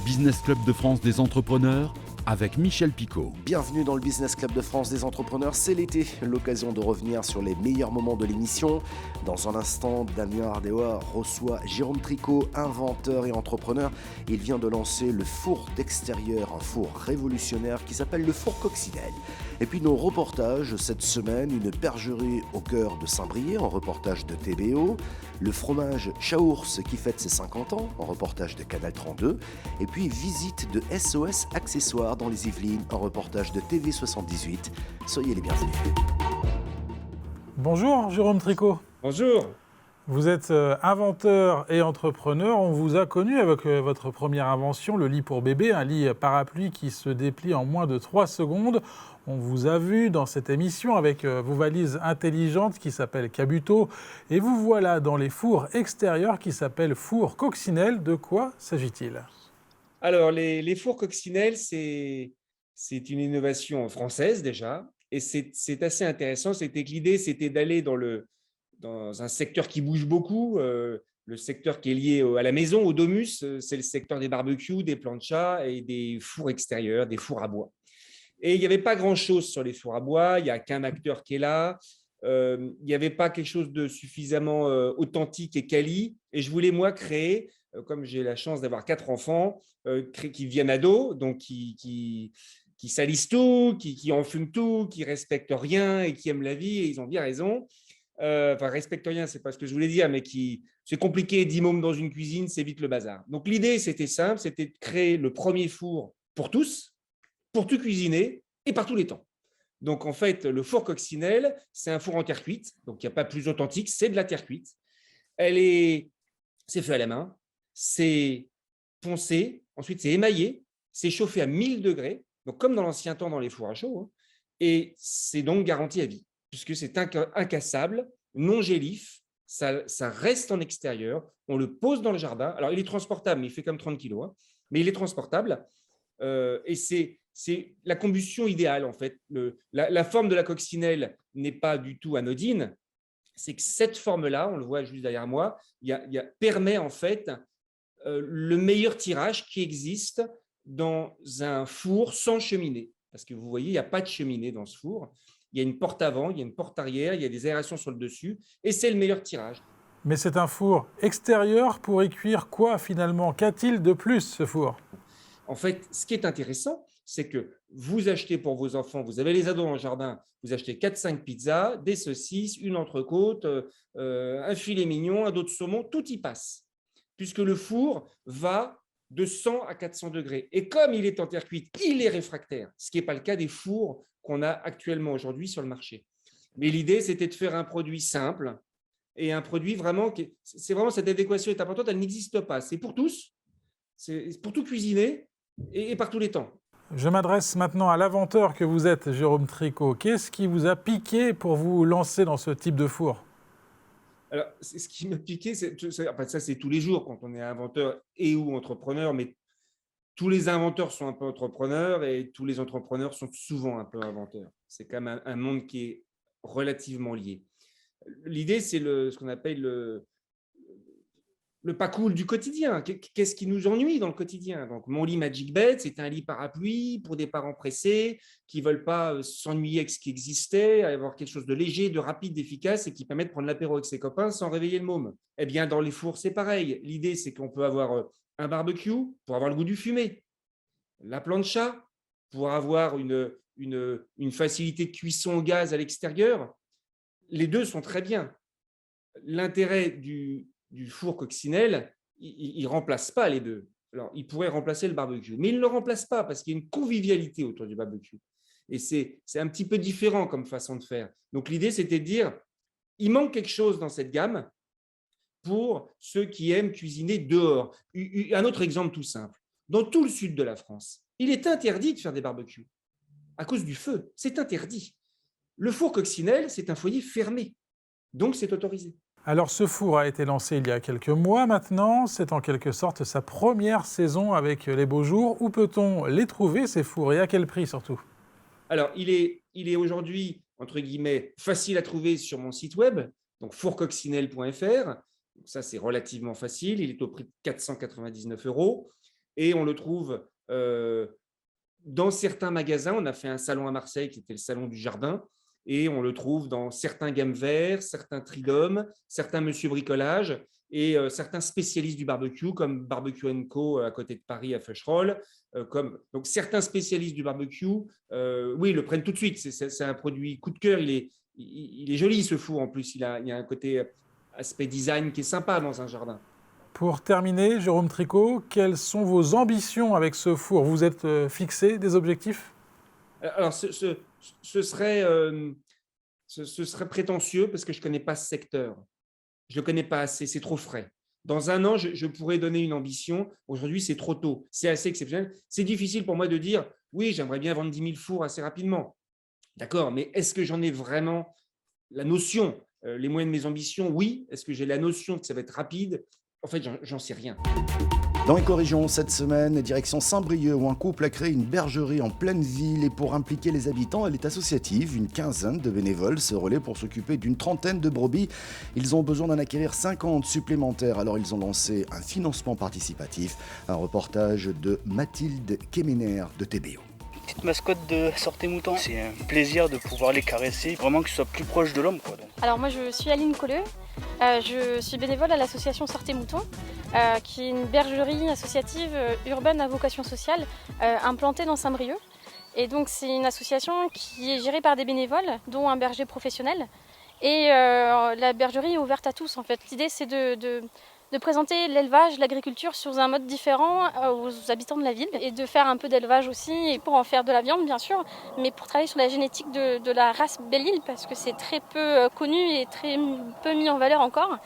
Business Club de France des entrepreneurs avec Michel Picot. Bienvenue dans le Business Club de France des entrepreneurs, c'est l'été, l'occasion de revenir sur les meilleurs moments de l'émission. Dans un instant, Damien Ardéoa reçoit Jérôme Tricot, inventeur et entrepreneur. Il vient de lancer le four d'extérieur, un four révolutionnaire qui s'appelle le four coccinelle. Et puis nos reportages, cette semaine, une bergerie au cœur de Saint-Brieuc, en reportage de TBO, le fromage Chaours qui fête ses 50 ans, en reportage de Canal 32, et puis visite de SOS Accessoires dans les Yvelines, en reportage de TV78. Soyez les bienvenus. Bonjour Jérôme Tricot. Bonjour. Vous êtes inventeur et entrepreneur. On vous a connu avec votre première invention, le lit pour bébé, un lit parapluie qui se déplie en moins de 3 secondes. On vous a vu dans cette émission avec vos valises intelligentes qui s'appellent Kabuto. Et vous voilà dans les fours extérieurs qui s'appellent fours coccinelle. De quoi s'agit-il ? Alors, les fours coccinelles, c'est une innovation française déjà. Et c'est assez intéressant. C'était que l'idée, c'était d'aller dans un secteur qui bouge beaucoup, le secteur qui est lié à la maison, au domus. C'est le secteur des barbecues, des planchas et des fours extérieurs, des fours à bois. Et il n'y avait pas grand-chose sur les fours à bois, il n'y a qu'un acteur qui est là, il n'y avait pas quelque chose de suffisamment authentique et quali. Et je voulais, moi, créer, comme j'ai la chance d'avoir 4 enfants, qui viennent ados, donc qui salissent tout, qui enfument tout, qui ne respectent rien et qui aiment la vie, et ils ont bien raison. Enfin, respectent rien, ce n'est pas ce que je voulais dire, mais c'est compliqué, 10 mômes dans une cuisine, c'est vite le bazar. Donc l'idée, c'était simple, c'était de créer le premier four pour tous, pour tout cuisiner et par tous les temps. Donc, en fait, le four coccinelle, c'est un four en terre cuite. Donc, il n'y a pas plus authentique, c'est de la terre cuite. C'est fait à la main, c'est poncé, ensuite c'est émaillé, c'est chauffé à 1000 degrés, donc comme dans l'ancien temps dans les fours à chaud, hein, et c'est donc garanti à vie, puisque c'est incassable, non gélif, ça reste en extérieur, on le pose dans le jardin. Alors, il est transportable, mais il fait comme 30 kilos, hein, mais il est transportable, et c'est la combustion idéale, en fait. La forme de la coccinelle n'est pas du tout anodine. C'est que cette forme-là, on le voit juste derrière moi, permet en fait le meilleur tirage qui existe dans un four sans cheminée. Parce que vous voyez, il n'y a pas de cheminée dans ce four. Il y a une porte avant, il y a une porte arrière, il y a des aérations sur le dessus, et c'est le meilleur tirage. Mais c'est un four extérieur pour y cuire quoi finalement ? Qu'a-t-il de plus ce four ? En fait, ce qui est intéressant, c'est que vous achetez pour vos enfants, vous avez les ados dans le jardin, vous achetez 4-5 pizzas, des saucisses, une entrecôte, un filet mignon, un dos de saumon, tout y passe. Puisque le four va de 100 à 400 degrés. Et comme il est en terre cuite, il est réfractaire, ce qui n'est pas le cas des fours qu'on a actuellement aujourd'hui sur le marché. Mais l'idée, c'était de faire un produit simple et un produit vraiment, c'est vraiment cette adéquation est importante, elle n'existe pas. C'est pour tous, c'est pour tout cuisiner et par tous les temps. Je m'adresse maintenant à l'inventeur que vous êtes, Jérôme Tricot. Qu'est-ce qui vous a piqué pour vous lancer dans ce type de four ? Alors, ce qui m'a piqué, ça c'est tous les jours quand on est inventeur et ou entrepreneur, mais tous les inventeurs sont un peu entrepreneurs et tous les entrepreneurs sont souvent un peu inventeurs. C'est quand même un monde qui est relativement lié. L'idée, c'est ce qu'on appelle le pas cool du quotidien. Qu'est-ce qui nous ennuie dans le quotidien ? Donc, mon lit Magic Bed, c'est un lit parapluie pour des parents pressés qui ne veulent pas s'ennuyer avec ce qui existait, avoir quelque chose de léger, de rapide, d'efficace et qui permet de prendre l'apéro avec ses copains sans réveiller le môme. Eh bien, dans les fours, c'est pareil. L'idée, c'est qu'on peut avoir un barbecue pour avoir le goût du fumé, la plancha pour avoir une facilité de cuisson au gaz à l'extérieur. Les deux sont très bien. L'intérêt du four coccinelle, il ne remplace pas les deux. Alors, il pourrait remplacer le barbecue, mais il ne le remplace pas parce qu'il y a une convivialité autour du barbecue. Et c'est un petit peu différent comme façon de faire. Donc, l'idée, c'était de dire, il manque quelque chose dans cette gamme pour ceux qui aiment cuisiner dehors. Un autre exemple tout simple. Dans tout le sud de la France, il est interdit de faire des barbecues à cause du feu. C'est interdit. Le four coccinelle, c'est un foyer fermé. Donc, c'est autorisé. Alors ce four a été lancé il y a quelques mois maintenant, c'est en quelque sorte sa première saison avec les beaux jours. Où peut-on les trouver ces fours et à quel prix surtout ? Alors il est aujourd'hui, entre guillemets, facile à trouver sur mon site web, donc fourcoccinelle.fr. Ça c'est relativement facile, il est au prix de 499 €. et on le trouve dans certains magasins. On a fait un salon à Marseille qui était le salon du jardin, et on le trouve dans certains gammes verts, certains Tridom, certains Monsieur Bricolage et certains spécialistes du barbecue comme Barbecue & Co à côté de Paris à Feucherolles. Donc certains spécialistes du barbecue, oui, le prennent tout de suite. C'est un produit coup de cœur. Il est joli ce four en plus. Il y a un côté aspect design qui est sympa dans un jardin. Pour terminer, Jérôme Tricot, quelles sont vos ambitions avec ce four? Vous êtes fixé des objectifs? Alors, ce serait prétentieux parce que je ne connais pas ce secteur. Je ne le connais pas assez, c'est trop frais. Dans un an, je pourrais donner une ambition. Aujourd'hui, c'est trop tôt. C'est assez exceptionnel. C'est difficile pour moi de dire, oui, j'aimerais bien vendre 10 000 fours assez rapidement. D'accord, mais est-ce que j'en ai vraiment la notion? Les moyens de mes ambitions, oui. Est-ce que j'ai la notion que ça va être rapide? En fait, j'en sais rien. Dans Éco-Région, cette semaine, direction Saint-Brieuc, où un couple a créé une bergerie en pleine ville. Et pour impliquer les habitants, elle est associative. Une quinzaine de bénévoles se relaient pour s'occuper d'une trentaine de brebis. Ils ont besoin d'en acquérir 50 supplémentaires. Alors ils ont lancé un financement participatif. Un reportage de Mathilde Kemener de TBO. Petite mascotte de Sortez Mouton. C'est un plaisir de pouvoir les caresser, vraiment qu'ils soient plus proches de l'homme, quoi. Alors moi je suis Aline Colleux, je suis bénévole à l'association Sortez Mouton, qui est une bergerie associative urbaine à vocation sociale implantée dans Saint-Brieuc. Et donc c'est une association qui est gérée par des bénévoles, dont un berger professionnel. Et la bergerie est ouverte à tous en fait. L'idée c'est de présenter l'élevage, l'agriculture sous un mode différent aux habitants de la ville et de faire un peu d'élevage aussi, et pour en faire de la viande bien sûr, mais pour travailler sur la génétique de la race Belle-Île parce que c'est très peu connu et très peu mis en valeur encore.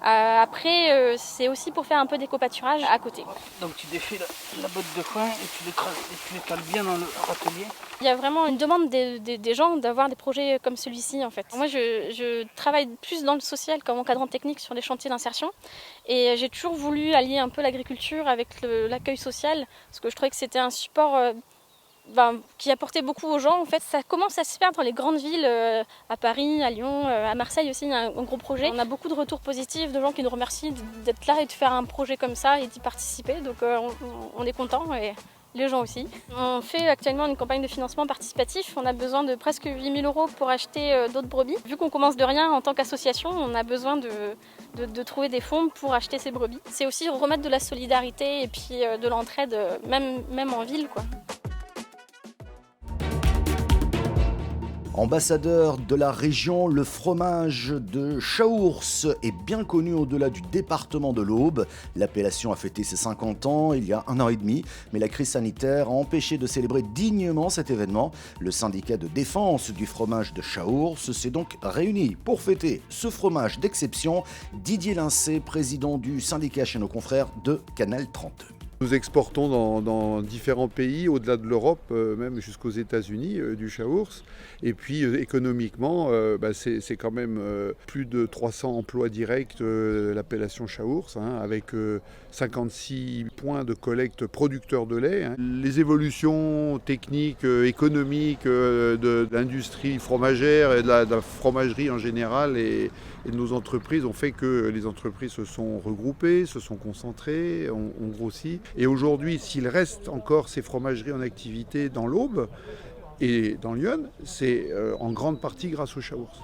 Après, c'est aussi pour faire un peu d'éco-pâturage à côté. Donc tu défais la botte de foin et tu les cales bien dans le râtelier. Il y a vraiment une demande des gens d'avoir des projets comme celui-ci en fait. Moi je travaille plus dans le social comme encadrant technique sur les chantiers d'insertion et j'ai toujours voulu allier un peu l'agriculture avec l'accueil social parce que je trouvais que c'était un support qui apportait beaucoup aux gens. En fait, ça commence à se faire dans les grandes villes, à Paris, à Lyon, à Marseille aussi, il y a un gros projet. On a beaucoup de retours positifs, de gens qui nous remercient d'être là et de faire un projet comme ça et d'y participer. Donc on est contents et les gens aussi. On fait actuellement une campagne de financement participatif. On a besoin de presque 8 000 € pour acheter d'autres brebis. Vu qu'on commence de rien en tant qu'association, on a besoin de trouver des fonds pour acheter ces brebis. C'est aussi remettre de la solidarité et puis de l'entraide, même en ville, quoi. Ambassadeur de la région, le fromage de Chaours est bien connu au-delà du département de l'Aube. L'appellation a fêté ses 50 ans il y a 1 an et demi, mais la crise sanitaire a empêché de célébrer dignement cet événement. Le syndicat de défense du fromage de Chaours s'est donc réuni pour fêter ce fromage d'exception. Didier Lincé, président du syndicat chez nos confrères de Canal 32. Nous exportons dans différents pays, au-delà de l'Europe, même jusqu'aux États-Unis, du Chaours. Et puis économiquement, c'est quand même plus de 300 emplois directs, l'appellation Chaours, avec 56 points de collecte producteurs de lait. Les évolutions techniques, économiques de l'industrie fromagère et de la fromagerie en général et de nos entreprises ont fait que les entreprises se sont regroupées, se sont concentrées, ont grossi. Et aujourd'hui, s'il reste encore ces fromageries en activité dans l'Aube et dans Lyon, c'est en grande partie grâce au Chaours.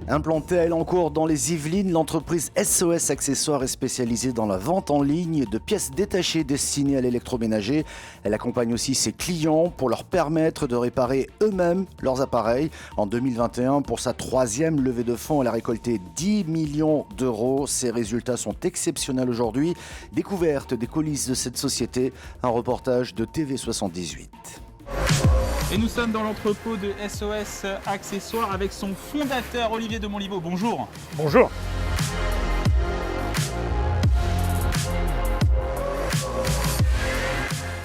Implantée à Elancourt dans les Yvelines, l'entreprise SOS Accessoires est spécialisée dans la vente en ligne de pièces détachées destinées à l'électroménager. Elle accompagne aussi ses clients pour leur permettre de réparer eux-mêmes leurs appareils. En 2021, pour sa 3e levée de fonds, elle a récolté 10 millions d'euros. Ses résultats sont exceptionnels aujourd'hui. Découverte des coulisses de cette société, un reportage de TV78. Et nous sommes dans l'entrepôt de SOS Accessoires avec son fondateur Olivier de Montlivaud. Bonjour. Bonjour.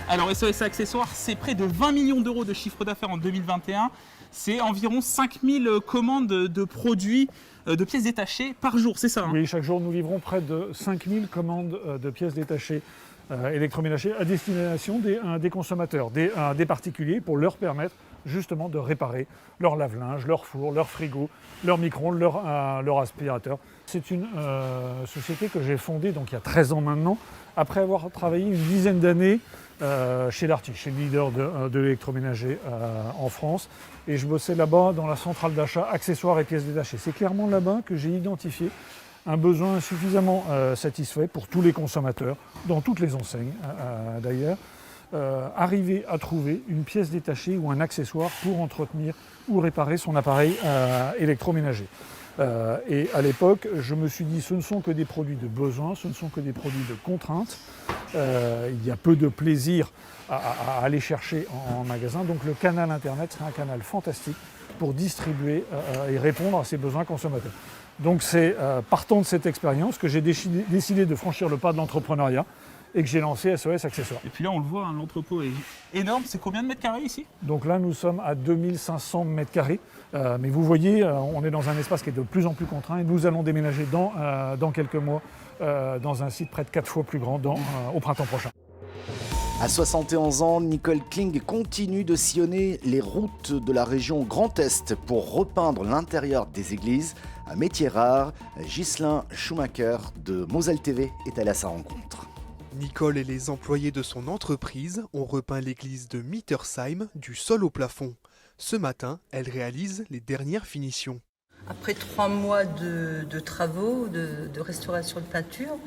Alors SOS Accessoires, c'est près de 20 millions d'euros de chiffre d'affaires en 2021. C'est environ 5000 commandes de produits, de pièces détachées par jour, c'est ça? Oui, chaque jour nous livrons près de 5000 commandes de pièces détachées électroménager à destination des consommateurs, des particuliers, pour leur permettre justement de réparer leur lave-linge, leur four, leur frigo, leur micro-ondes, leur aspirateur. C'est une société que j'ai fondée donc, il y a 13 ans maintenant, après avoir travaillé une dizaine d'années chez Darty, chez le leader de l'électroménager en France. Et je bossais là-bas dans la centrale d'achat accessoires et pièces détachées. C'est clairement là-bas que j'ai identifié un besoin suffisamment satisfait pour tous les consommateurs, dans toutes les enseignes d'ailleurs, arriver à trouver une pièce détachée ou un accessoire pour entretenir ou réparer son appareil électroménager. Et à l'époque, je me suis dit, ce ne sont que des produits de besoin, ce ne sont que des produits de contrainte. Il y a peu de plaisir à aller chercher en magasin. Donc le canal Internet serait un canal fantastique pour distribuer et répondre à ces besoins consommateurs. Donc c'est partant de cette expérience que j'ai décidé de franchir le pas de l'entrepreneuriat et que j'ai lancé SOS Accessoires. Et puis là, on le voit, hein, l'entrepôt est énorme. C'est combien de mètres carrés ici? Donc là, nous sommes à 2500 mètres carrés. Mais vous voyez, on est dans un espace qui est de plus en plus contraint et nous allons déménager dans quelques mois dans un site près de 4 fois plus grand au printemps prochain. À 71 ans, Nicole Kling continue de sillonner les routes de la région Grand Est pour repeindre l'intérieur des églises. Un métier rare, Ghislain Schumacher de Moselle TV est allé à sa rencontre. Nicole et les employés de son entreprise ont repeint l'église de Mittersheim du sol au plafond. Ce matin, elle réalise les dernières finitions. Après 3 mois de travaux, de restauration de peinture,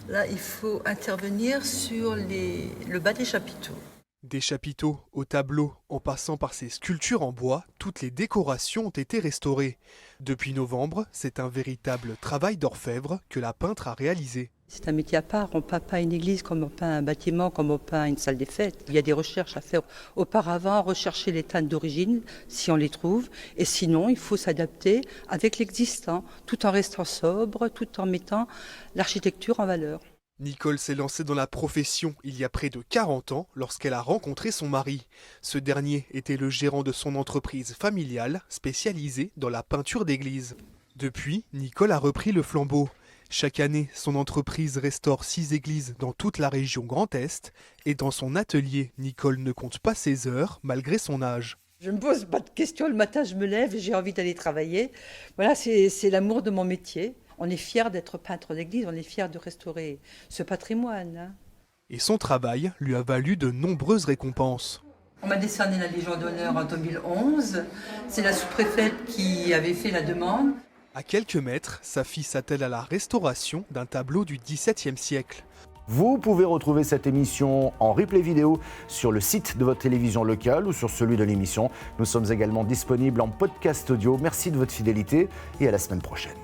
là il faut intervenir sur le bas des chapiteaux. Des chapiteaux au tableau, en passant par ces sculptures en bois, toutes les décorations ont été restaurées. Depuis novembre, c'est un véritable travail d'orfèvre que la peintre a réalisé. C'est un métier à part, on ne peint pas une église comme on peint un bâtiment, comme on peint une salle des fêtes. Il y a des recherches à faire auparavant, rechercher les teintes d'origine, si on les trouve. Et sinon, il faut s'adapter avec l'existant, tout en restant sobre, tout en mettant l'architecture en valeur. Nicole s'est lancée dans la profession il y a près de 40 ans lorsqu'elle a rencontré son mari. Ce dernier était le gérant de son entreprise familiale spécialisée dans la peinture d'église. Depuis, Nicole a repris le flambeau. Chaque année, son entreprise restaure 6 églises dans toute la région Grand Est et dans son atelier, Nicole ne compte pas ses heures malgré son âge. Je ne me pose pas de questions, le matin je me lève, j'ai envie d'aller travailler. Voilà, c'est l'amour de mon métier. On est fiers d'être peintre d'église, on est fiers de restaurer ce patrimoine. Et son travail lui a valu de nombreuses récompenses. On m'a décerné la Légion d'honneur en 2011. C'est la sous-préfète qui avait fait la demande. À quelques mètres, sa fille s'attelle à la restauration d'un tableau du XVIIe siècle. Vous pouvez retrouver cette émission en replay vidéo sur le site de votre télévision locale ou sur celui de l'émission. Nous sommes également disponibles en podcast audio. Merci de votre fidélité et à la semaine prochaine.